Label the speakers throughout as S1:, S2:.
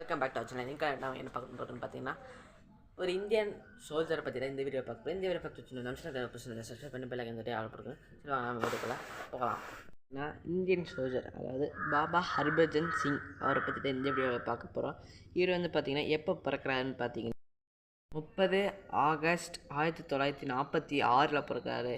S1: Welcome back to our channel. நான் என்ன பார்க்க போகிறேன்னு பார்த்தீங்கன்னா ஒரு இந்தியன் சோல்ஜரை பற்றி தான் இந்த வீடியோ பார்க்குறேன். இந்த வீடியோ பார்த்து நிமிஷம் சப்ஸ்கிரைப் பண்ணி பெல் ஐக்கன் தட்டி ஆர்டர் கொடுக்குறேன். சரி வாங்க நம்ம வீடியோக்குள்ள போகலாம். நான் இந்தியன் சோல்ஜர் அதாவது பாபா ஹர்பஜன் சிங் அவரை பற்றி தான் இந்த வீடியோவில் பார்க்க போகிறோம். இவர் வந்து பார்த்திங்கன்னா எப்போ பிறக்கிறாருன்னு பார்த்தீங்கன்னா 30 ஆகஸ்ட் 1946 பிறக்கிறாரு.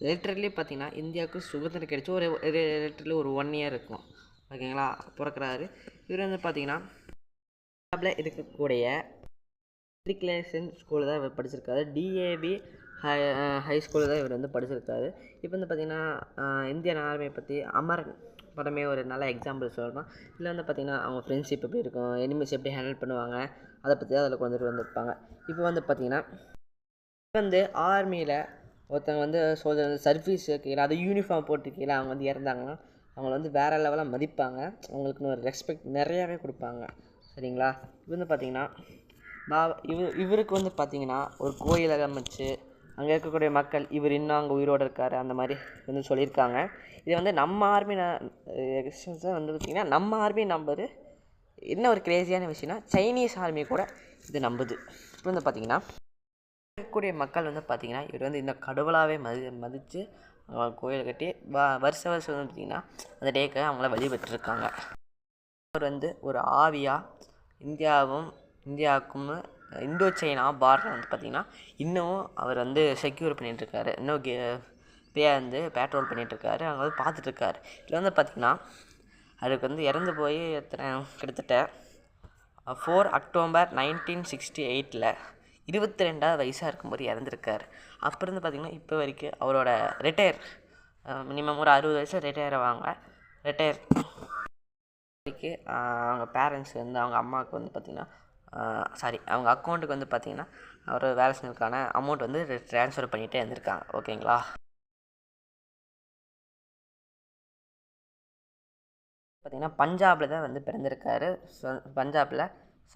S1: லிட்டரலி பார்த்திங்கன்னா இந்தியாவுக்கு சுதந்திரம் கிடைச்சி ஒரு லிட்டரலி ஒரு 1 இயர் இருக்கும், ஓகேங்களா, பிறக்கிறாரு. இவர் வந்து பார்த்திங்கன்னா இருக்கக்கூடிய மெட்ரிகுலேஷன் ஸ்கூலில் தான் இவர் படிச்சிருக்காரு. டிஏவி ஹை ஸ்கூலில் தான் இவர் வந்து படிச்சிருக்காரு. இப்போ வந்து பார்த்திங்கன்னா இந்தியன் ஆர்மியை பற்றி அமரன் படமே ஒரு நல்ல எக்ஸாம்பிள் சொல்லணும். இதில் வந்து பார்த்திங்கன்னா அவங்க ஃப்ரெண்ட்ஷிப் எப்படி இருக்கும், எனிமீஸ் எப்படி ஹேண்டில் பண்ணுவாங்க, அதை பற்றி தான் அதில் கொண்டுட்டு வந்திருப்பாங்க. இப்போ வந்து பார்த்திங்கன்னா வந்து ஆர்மியில் ஒருத்தவங்க வந்து சோல்ஜர் வந்து சர்வீஸ் கீழே அது யூனிஃபார்ம் போட்டு கீழே அவங்க வந்து இறந்தாங்கன்னா அவங்கள வந்து வேறு லெவலாக மதிப்பாங்க, அவங்களுக்குன்னு ஒரு ரெஸ்பெக்ட் நிறையாவே கொடுப்பாங்க, சரிங்களா. இது வந்து பார்த்திங்கன்னா இவருக்கு வந்து பார்த்திங்கன்னா ஒரு கோயில் அமைச்சு அங்கே இருக்கக்கூடிய மக்கள் இவர் இன்னும் அங்கே உயிரோடு இருக்கார் அந்த மாதிரி வந்து சொல்லியிருக்காங்க. இது வந்து நம்ம ஆர்மி வந்து பார்த்திங்கன்னா நம்ம ஆர்மி நம்பரு. என்ன ஒரு கிரேசியான விஷயம்னா சைனீஸ் ஆர்மி கூட இது நம்புது. இப்போ வந்து பார்த்திங்கன்னா இருக்கக்கூடிய மக்கள் வந்து பார்த்திங்கன்னா இவர் வந்து இந்த கடவுளாகவே மதித்து கோயில் கட்டி வருஷம் வந்து பார்த்திங்கன்னா அந்த டேக்கு அவங்கள வழிபட்டுருக்காங்க. அவர் வந்து ஒரு ஆவியாக இந்தியாவுக்கும் இந்தோ சைனா பார்டரில் வந்து பார்த்திங்கன்னா இன்னமும் அவர் வந்து செக்யூர் பண்ணிகிட்ருக்காரு, இன்னும் வந்து பேட்ரோல் பண்ணிகிட்ருக்காரு, அங்கே வந்து பார்த்துட்ருக்காரு. இதில் வந்து பார்த்திங்கன்னா அதுக்கு வந்து இறந்து போய் கிட்டத்தட்ட 4 அக்டோபர் 1968 22வது வயசாக இருக்கும்போது இறந்துருக்கார். அப்போ இருந்து பார்த்திங்கன்னா இப்போ வரைக்கும் அவரோட ரிட்டையர் மினிமம் ஒரு 60 வயசில் ரிட்டையர் ஆவாங்க. ரிட்டையர் அவங்க பேரண்ட்ஸ் வந்து அவங்க அம்மாவுக்கு வந்து பார்த்திங்கன்னா அவங்க அக்கௌண்ட்டுக்கு வந்து பார்த்திங்கன்னா அவர் வேலை செஞ்சதுக்கான அமௌண்ட் வந்து ட்ரான்ஸ்ஃபர் பண்ணிகிட்டே இருந்திருக்காங்க, ஓகேங்களா. பார்த்திங்கன்னா பஞ்சாபில் தான் வந்து பிறந்திருக்காரு. பஞ்சாபில்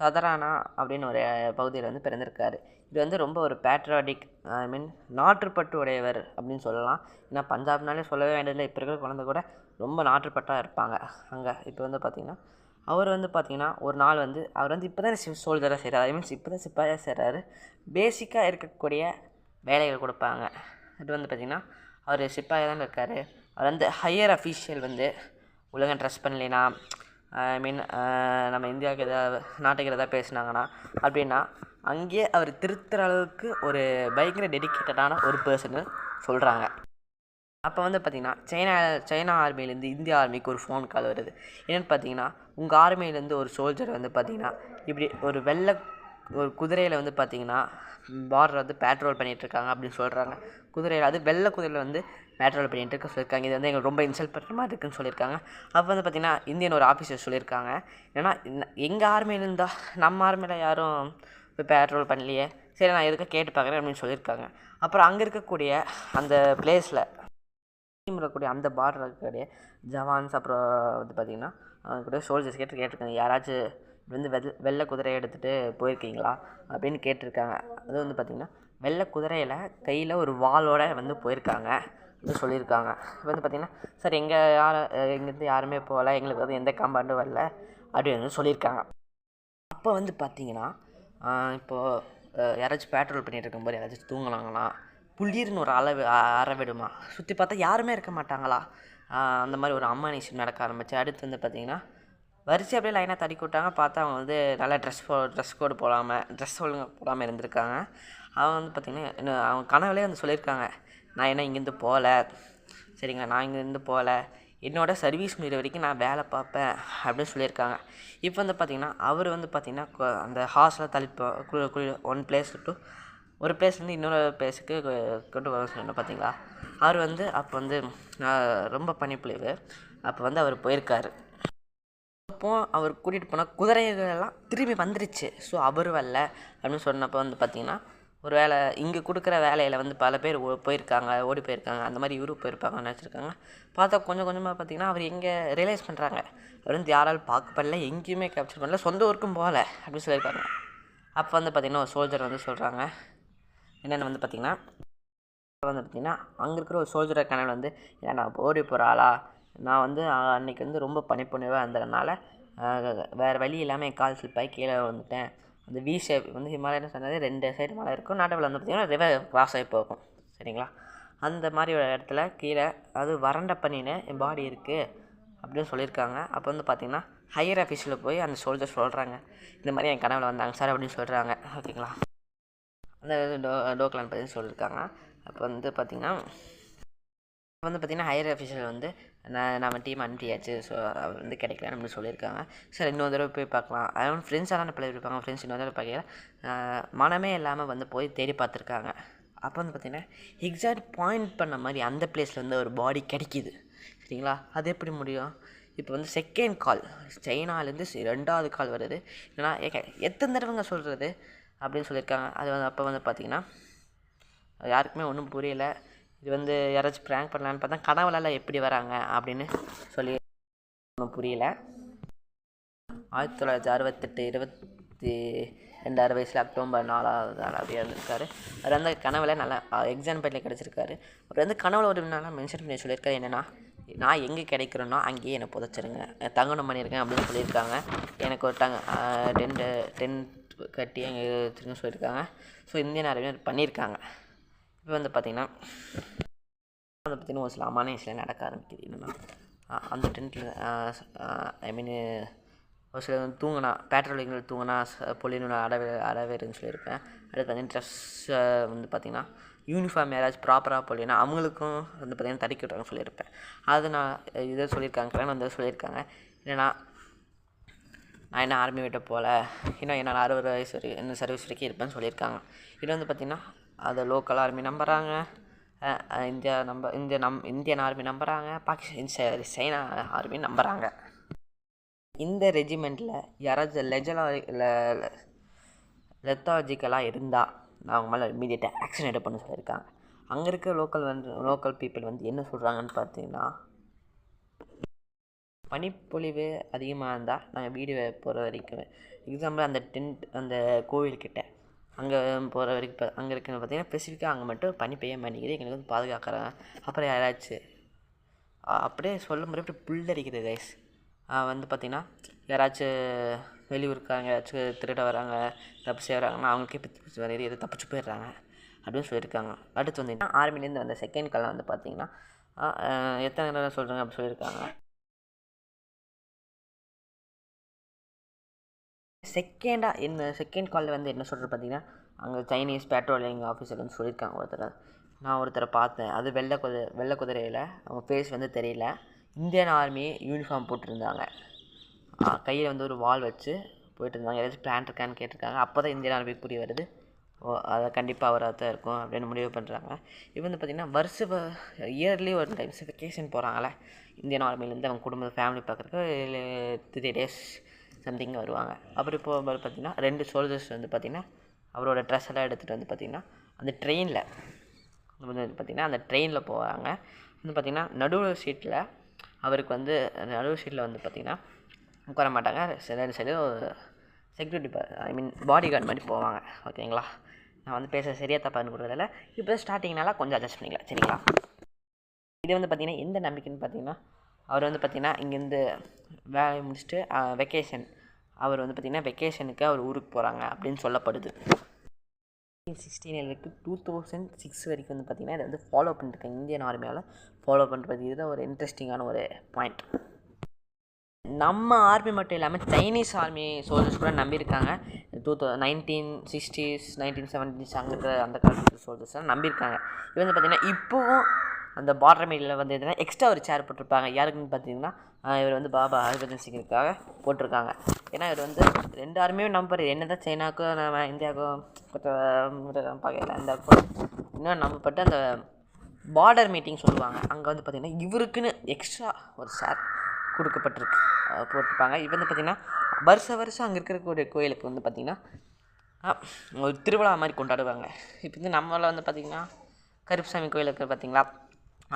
S1: சதரானா அப்படின்னு ஒரு பகுதியில் வந்து பிறந்திருக்காரு. இது வந்து ரொம்ப ஒரு பேட்ரியாட்டிக் நாட்டுப்பற்று உடையவர் அப்படின்னு சொல்லலாம். ஏன்னா பஞ்சாப்னாலே சொல்லவே வேண்டியதில்லை, இப்போ இருக்கிற குழந்தை கூட ரொம்ப நாட்டுப்பற்றாக இருப்பாங்க அங்கே. இப்போ வந்து பார்த்திங்கன்னா அவர் வந்து பார்த்திங்கன்னா ஒரு நாள் வந்து அவர் வந்து இப்போ தான் சோல்ஜராக செய்கிறார், இப்போ தான் சிப்பாயாக செய்கிறாரு. பேசிக்காக இருக்கக்கூடிய வேலைகள் கொடுப்பாங்க. இது வந்து பார்த்திங்கன்னா அவர் சிப்பாயாக தான் இருக்கார். அவர் வந்து ஹையர் அஃபீஷியல் வந்து ஒழுங்காக ட்ரெஸ் பண்ணலைன்னா நம்ம இந்தியாவுக்கு எதாவது நாட்டுக்கு எதாவது பேசுனாங்கன்னா அப்படின்னா அங்கேயே அவர் திருத்துற அளவுக்கு ஒரு பயங்கர டெடிக்கேட்டடான ஒரு பர்சன்னு சொல்கிறாங்க. அப்போ வந்து பார்த்திங்கன்னா சைனா ஆர்மியிலேருந்து இந்தியா ஆர்மிக்கு ஒரு ஃபோன் கால் வருது. என்னென்னு பார்த்தீங்கன்னா உங்கள் ஆர்மியிலேருந்து ஒரு சோல்ஜர் வந்து பார்த்திங்கன்னா இப்படி ஒரு குதிரையில் வந்து பார்த்திங்கன்னா பார்டர் வந்து பேட்ரோல் பண்ணிகிட்ருக்காங்க அப்படின்னு சொல்கிறாங்க. குதிரையில் அது வெள்ளை குதிரையில் வந்து பேட்ரோல் பண்ணிகிட்டு இருக்க சொல்லியிருக்காங்க. இது வந்து எங்களுக்கு ரொம்ப இன்சல்ட் பண்ணுற மாதிரி இருக்குதுன்னு சொல்லியிருக்காங்க. அப்போ வந்து பார்த்திங்கன்னா இந்தியன் ஒரு ஆஃபீஸர் சொல்லியிருக்காங்க, ஏன்னா எங்கள் ஆர்மியில் இருந்தால் நம்ம ஆர்மியில் யாரும் இப்போ பேட்ரோல் பண்ணலையே, சரி நான் எதுக்கு கேட்டு பார்க்குறேன் அப்படின்னு சொல்லியிருக்காங்க. அப்புறம் அங்கே இருக்கக்கூடிய அந்த பிளேஸில் இருக்கக்கூடிய அந்த பார்டர் இருக்கக்கூடிய ஜவான்ஸ் அப்புறம் வந்து பார்த்திங்கன்னா கூட சோல்ஜர்ஸ் கேட்டிருக்காங்க, யாராச்சும் வந்து வெள்ளை குதிரையை எடுத்துகிட்டு போயிருக்கீங்களா அப்படின்னு கேட்டிருக்காங்க. அது வந்து பார்த்திங்கன்னா வெள்ளை குதிரையில் கையில் ஒரு வாளோட வந்து போயிருக்காங்க அப்படின்னு சொல்லியிருக்காங்க. இப்போ வந்து பார்த்திங்கன்னா சார் இங்கேருந்து யாருமே போகல, எங்களுக்கு வந்து எந்த காம்பவுண்டும் வரல அப்படின்னு வந்து சொல்லியிருக்காங்க. அப்போ வந்து பார்த்திங்கன்னா இப்போது யாராச்சும் பேட்ரோல் பண்ணிகிட்டு இருக்கும்போது யாராச்சும் தூங்கினாங்களா, புளிர்னு ஒரு அறவிடுமா, சுற்றி பார்த்தா யாருமே இருக்க மாட்டாங்களா, அந்த மாதிரி ஒரு அம்மானிஷன் நடக்க ஆரம்பிச்சு. அடுத்து வந்து பார்த்திங்கன்னா வரிசை அப்படியே லைனாக தடுக்கி விட்டாங்க. பார்த்தா அவங்க வந்து நல்லா ட்ரெஸ் கோடு போடாமல் இருந்திருக்காங்க. அவங்க வந்து பார்த்திங்கன்னா அவங்க கனவுலேயே வந்து சொல்லியிருக்காங்க, நான் என்ன இங்கேருந்து போகல, சரிங்களா, நான் இங்கேருந்து போகல, என்னோடய சர்வீஸ் முடிகிற வரைக்கும் நான் வேலை பார்ப்பேன் அப்படின்னு சொல்லியிருக்காங்க. இப்போ வந்து பார்த்திங்கன்னா அவர் வந்து பார்த்திங்கன்னா அந்த ஹார்ஸில் ஒன் பிளேஸ் டு ஒரு பிளேஸ்லேருந்து இன்னொரு பிளேஸுக்கு கொண்டு வர சொன்னேன் பார்த்திங்களா. அவர் வந்து அப்போ வந்து ரொம்ப பனிப்பொழிவு, அப்போ வந்து அவர் போயிருக்காரு. அப்போது அவர் கூட்டிகிட்டு போனால் குதிரைகளெல்லாம் திரும்பி வந்துருச்சு. ஸோ அவர் வரல அப்படின்னு சொன்னப்போ வந்து பார்த்திங்கன்னா ஒரு வேலை இங்கே கொடுக்குற வேலையில் வந்து பல பேர் ஓடி போயிருக்காங்க, அந்த மாதிரி இவரும் போயிருப்பாங்கன்னு நினச்சிருக்காங்க. பார்த்தா கொஞ்சம் கொஞ்சமாக பார்த்திங்கன்னா அவர் எங்கே ரியலைஸ் பண்ணுறாங்க, அவர் வந்து யாராலும் பார்க்கப்படல, எங்கேயுமே கேப்சர் பண்ணல, சொந்த ஊருக்கும் போகலை அப்படின்னு சொல்லியிருக்காங்க. அப்போ வந்து பார்த்திங்கன்னா ஒரு சோல்ஜர் வந்து சொல்கிறாங்க என்னென்னு வந்து பார்த்திங்கன்னா அங்கே இருக்கிற ஒரு சோல்ஜரை கனவு வந்து ஏன்னா நான் ஓடி போகிற ஆளா, நான் வந்து அன்றைக்கி வந்து ரொம்ப பனிப்பொழிவாக இருந்ததுனால வேறு வழி இல்லாமல் என் கால் ஸ்லிப் ஆகி கீழே வந்துட்டேன். அந்த வி ஷேப் வந்து ஹிமாலயன்னு சொன்னது 2 சைடு மலை இருக்கும், நடுவில் வந்து பார்த்திங்கன்னா ரிவர் கிராஸ் ஆகி போகும். சரிங்களா, அந்த மாதிரி ஒரு இடத்துல கீழே அது வறண்ட பண்ணின்னு என் பாடி இருக்குது அப்படின்னு சொல்லியிருக்காங்க. அப்போ வந்து பார்த்திங்கன்னா ஹையர் ஆஃபீஸில் போய் அந்த சோல்ஜர் சொல்கிறாங்க, இந்த மாதிரி என் கனவில் வந்தாங்க சார் அப்படின்னு சொல்கிறாங்க. ஓகேங்களா, அந்த டோக்லாண்ட் பற்றி சொல்லியிருக்காங்க. அப்போ வந்து பார்த்திங்கன்னா ஹையர் ஆஃபீஸில் வந்து நம்ம டீம் அனுப்பியாச்சு, ஸோ அவர் வந்து கிடைக்கல அப்படின்னு சொல்லியிருக்காங்க. சார் இன்னொரு தடவை போய் பார்க்கலாம். அவன் ஃப்ரெண்ட்ஸாக தான் பிள்ளை இருப்பாங்க, ஃப்ரெண்ட்ஸ் இன்னொரு தடவை பார்க்கல மனமே இல்லாமல் வந்து போய் தேடி பார்த்துருக்காங்க. அப்போ வந்து பார்த்திங்கன்னா எக்ஸாக்ட் பாயிண்ட் பண்ண மாதிரி அந்த பிளேஸில் வந்து ஒரு பாடி கிடைக்கிது. சரிங்களா, அது எப்படி முடியும்? இப்போ வந்து செகண்ட் கால் சைனாலேருந்து 2வது கால் வருது. ஏன்னா எத்தனை தடவைங்க சொல்கிறது அப்படின்னு சொல்லியிருக்காங்க. அது வந்து அப்போ வந்து பார்த்திங்கன்னா யாருக்குமே ஒன்றும் புரியலை. இது வந்து யாராச்சும் ப்ராங்க் பண்ணலான்னு பார்த்தா கனவுலலாம் எப்படி வராங்க அப்படின்னு சொல்லி ஒன்றும் புரியல. 1968 22 வயசில் அக்டோபர் 4வது நாள் அப்படியே இருந்திருக்காரு. அவர் வந்து கனவில் நல்லா எக்ஸாம்பிளில் கிடச்சிருக்காரு. அப்புறம் வந்து கனவில் ஒரு நாளாக மென்ஷன் பண்ணி சொல்லியிருக்காரு, என்னென்னா நான் எங்கே கிடைக்கிறேனோ அங்கேயே என்னை புதைச்சிருங்க, தங்கணும் பண்ணியிருக்கேன் அப்படின்னு சொல்லியிருக்காங்க. எனக்கு ஒரு டென்ட் கட்டி அங்கே வச்சுருங்க சொல்லியிருக்காங்க. ஸோ இந்தியன் ஆர்மி பண்ணியிருக்காங்க. இப்போ வந்து பார்த்திங்கன்னா ஒரு சில அமானுஷம் நடக்க ஆரம்பிக்குது. என்னென்னா அந்த டென்ட்டில் ஒரு சில தூங்கினா பேட்ரோலிங்கில் தூங்கினா பொலினோட அடவேருன்னு சொல்லியிருப்பேன். அடுத்து பார்த்திங்கன்னா ட்ரெஸ்ஸை வந்து பார்த்திங்கன்னா யூனிஃபார்ம் யாராச்சும் ப்ராப்பராக போடலைன்னா அவங்களுக்கும் வந்து பார்த்திங்கன்னா தடுக்கி விட்றாங்கன்னு சொல்லியிருப்பேன். அது நான் இதை சொல்லியிருக்காங்க, வந்து சொல்லியிருக்காங்க என்னென்னா நான் என்ன ஆர்மி விட்டு போகல, இன்னும் என்னால் 60 வயசு வரைக்கும் இன்னும் சர்வீஸ் வரைக்கும் இருப்பேன்னு சொல்லியிருக்காங்க. இது வந்து பார்த்திங்கன்னா அதை லோக்கல் ஆர்மி நம்புகிறாங்க, இந்தியன் ஆர்மி நம்புகிறாங்க, சைனா ஆர்மி நம்புகிறாங்க. இந்த ரெஜிமெண்ட்டில் யாராச்சும் லெத்தாஜிக்கலாக இருந்தால் நான் அவங்க மேலே இமீடியட்டாக ஆக்ஷன் எடுப்பேன்னு சொல்லியிருக்காங்க. அங்கே இருக்க லோக்கல் பீப்புள் வந்து என்ன சொல்கிறாங்கன்னு பார்த்தீங்கன்னா, பனிப்பொழிவு அதிகமாக இருந்தால் நாங்கள் வீடு போகிற வரைக்கும், எக்ஸாம்பிள் அந்த கோவில்கிட்ட அங்கே போகிற வரைக்கும் அங்கே இருக்குன்னு பார்த்தீங்கன்னா ஸ்பெசிஃபிக்காக அங்கே மட்டும் பனி பெய்ய மாட்டேங்குது, எங்களுக்கு வந்து பாதுகாக்கிறாங்க. அப்புறம் யாராச்சும் அப்படியே சொல்ல முடியும், அப்படி புல்லரிக்குது கைஸ். வந்து பார்த்திங்கன்னா யாராச்சும் வெளியூருக்காங்க, யாராச்சும் திருட வராங்க, தப்பு செய்கிறாங்கன்னா அவங்களுக்கே எது தப்பிச்சு போயிடுறாங்க அப்படின்னு சொல்லியிருக்காங்க. அடுத்து வந்தீங்கன்னா ஆர்மிலேருந்து வந்த செகண்ட் காலில் வந்து பார்த்திங்கன்னா எத்தனை தடவை சொல்கிறாங்க அப்படி சொல்லியிருக்காங்க. செகண்ட் காலில் வந்து என்ன சொல்கிறது பார்த்திங்கன்னா, அங்கே சைனீஸ் பேட்ரோலிங் ஆஃபீஸர் வந்து சொல்லியிருக்காங்க நான் ஒருத்தரை பார்த்தேன், அது வெள்ளை குதிரையில் அவங்க ஃபேஸ் வந்து தெரியல, இந்தியன் ஆர்மி யூனிஃபார்ம் போட்டிருந்தாங்க, கையில் வந்து ஒரு வால் வச்சு போயிட்டு இருந்தாங்க, ஏதாச்சும் பிளான் இருக்கான்னு கேட்டிருக்காங்க. அப்போ தான் இந்தியன் ஆர்மி புரிய வருது, அதை கண்டிப்பாக அவராக தான் இருக்கும் அப்படின்னு முடிவு பண்ணுறாங்க. இப்போ வந்து பார்த்திங்கன்னா இயர்லி ஒரு டைம்ஸ் வெக்கேஷன் போகிறாங்களே இந்தியன் ஆர்மிலேருந்து அவங்க குடும்ப ஃபேமிலி பார்க்குறதுக்கு 3 days சம்திங் வருவாங்க. அப்புறம் போகும்போது பார்த்திங்கன்னா 2 சோல்ஜர்ஸ் வந்து பார்த்திங்கன்னா அவரோட ட்ரெஸ் எல்லாம் எடுத்துகிட்டு வந்து பார்த்திங்கன்னா அந்த ட்ரெயினில் வந்து பார்த்திங்கன்னா அந்த ட்ரெயினில் போவாங்க. வந்து பார்த்திங்கன்னா நடுவு சீட்டில் அவருக்கு வந்து நடுவு சீட்டில் வந்து பார்த்திங்கன்னா உட்கார மாட்டாங்க, 2 சைடும் செக்யூரிட்டி பாடி கார்டு மாதிரி போவாங்க. ஓகேங்களா, நான் வந்து பேச சரியாக தப்பாக கொடுக்குறதில்ல, இப்போ ஸ்டார்டிங்னால கொஞ்சம் அட்ஜஸ்ட் பண்ணிக்கலாம். சரிங்களா, இது வந்து பார்த்திங்கன்னா எந்த நம்பிக்கைன்னு பார்த்திங்கன்னா அவர் வந்து பார்த்திங்கன்னா இங்கேருந்து வேலையை முடிச்சுட்டு வெக்கேஷன் அவர் வந்து பார்த்திங்கன்னா வெக்கேஷனுக்கு அவர் ஊருக்கு போகிறாங்க அப்படின்னு சொல்லப்படுது. 2016 வரைக்கும் 2006 வரைக்கும் வந்து பார்த்திங்கன்னா இதை வந்து ஃபாலோ பண்ணிட்டுருக்காங்க, இந்தியன் ஆர்மியால் ஃபாலோ பண்ணுறது. இதுதான் ஒரு இன்ட்ரெஸ்டிங்கான ஒரு பாயிண்ட். நம்ம ஆர்மி மட்டும் இல்லாமல் சைனீஸ் ஆர்மி சோல்ஜர்ஸ் கூட நம்பியிருக்காங்க. 1960s 1970s அங்கே இருக்கிற அந்த காலத்து சோல்ஜர்ஸ்லாம் நம்பியிருக்காங்க. இது வந்து பார்த்திங்கன்னா இப்போவும் அந்த பார்டர் மீடியில் வந்து எதுனா எக்ஸ்ட்ரா ஒரு சேர் போட்டிருப்பாங்க. யாருக்குன்னு பார்த்தீங்கன்னா இவர் வந்து பாபா ஹர்பஜன் சிங்கிற்காக போட்டிருக்காங்க. ஏன்னா இவர் வந்து 2 ஆர்மியும் நம்பர் என்ன தான் சைனாவுக்கும் நம்ம இந்தியாவுக்கும் பார்க்கல, இந்தியாவுக்கும் இன்னும் நம்பப்பட்டு அந்த பார்டர் மீட்டிங் சொல்லுவாங்க. அங்கே வந்து பார்த்திங்கன்னா இவருக்குன்னு எக்ஸ்ட்ரா ஒரு சேர் கொடுக்கப்பட்டிருக்கு போட்டிருப்பாங்க. இப்போ வந்து பார்த்திங்கன்னா வருஷம் அங்கே இருக்கிற கோயிலுக்கு வந்து பார்த்திங்கன்னா ஒரு திருவிழா மாதிரி கொண்டாடுவாங்க. இப்போ வந்து நம்மளால் வந்து பார்த்திங்கன்னா கருப்புசாமி கோயிலுக்கு பார்த்திங்களா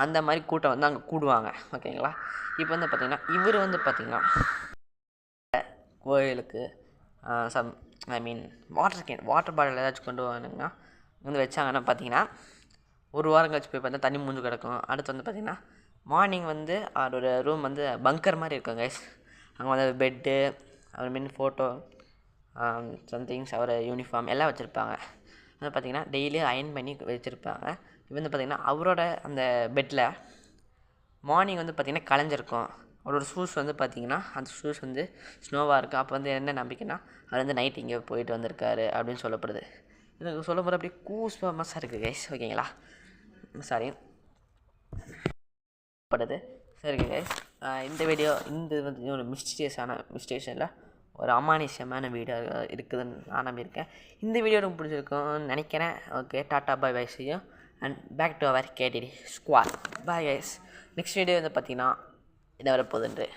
S1: அந்த மாதிரி கூட்டம் வந்து அங்கே கூடுவாங்க. ஓகேங்களா, இப்போ வந்து பார்த்திங்கன்னா இவர் வந்து பார்த்திங்கன்னா கோயிலுக்கு வாட்டர் பாட்டில் ஏதாச்சும் கொண்டு வாங்கினா வந்து வச்சாங்கன்னா பார்த்திங்கன்னா ஒரு வாரம் கழிச்சு போய் பார்த்தா தண்ணி மூஞ்சி கிடக்கும். அடுத்து வந்து பார்த்திங்கன்னா மார்னிங் வந்து அவரோட ரூம் வந்து பங்கர் மாதிரி இருக்கும் கைஸ். அங்கே வந்து பெட்டு அவர் மீன் ஃபோட்டோ சம்திங்ஸ் அவர் யூனிஃபார்ம் எல்லாம் வச்சுருப்பாங்க. வந்து பார்த்திங்கன்னா டெய்லியும் அயன் பண்ணி வச்சுருப்பாங்க. இப்போ வந்து பார்த்திங்கன்னா அவரோட அந்த பெட்டில் மார்னிங் வந்து பார்த்திங்கன்னா கலைஞ்சிருக்கும். அவரோட ஷூஸ் வந்து பார்த்திங்கன்னா அந்த ஷூஸ் வந்து ஸ்னோவாக இருக்கும். அப்போ வந்து என்ன நம்பிக்கைன்னா அவர் வந்து நைட் இங்கே போயிட்டு வந்திருக்காரு அப்படின்னு சொல்லப்படுது. எனக்கு சொல்லும் போது அப்படியே கூஸ்பம்ஸாக இருக்குது கைஸ். ஓகேங்களா, சாரி படுது. சரி கைஸ், இந்த வீடியோ இந்த வந்து ஒரு மிஸ்டேஷனில் ஒரு அமானுஷ்யமான வீடியோ இருக்குதுன்னு நான் நம்பியிருக்கேன். இந்த வீடியோ எனக்கு பிடிச்சிருக்கும்னு நினைக்கிறேன். ஓகே, டாட்டா bye bye, see you and back to our KDT squad. Bye guys. Next video வந்து பார்த்திங்கன்னா என்ன வரப்போகுதுன்று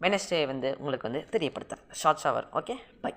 S1: வெனஸ்டே வந்து உங்களுக்கு வந்து தெரியப்படுத்துகிறேன். ஷார்ட்ஸாக வரும். Okay, by.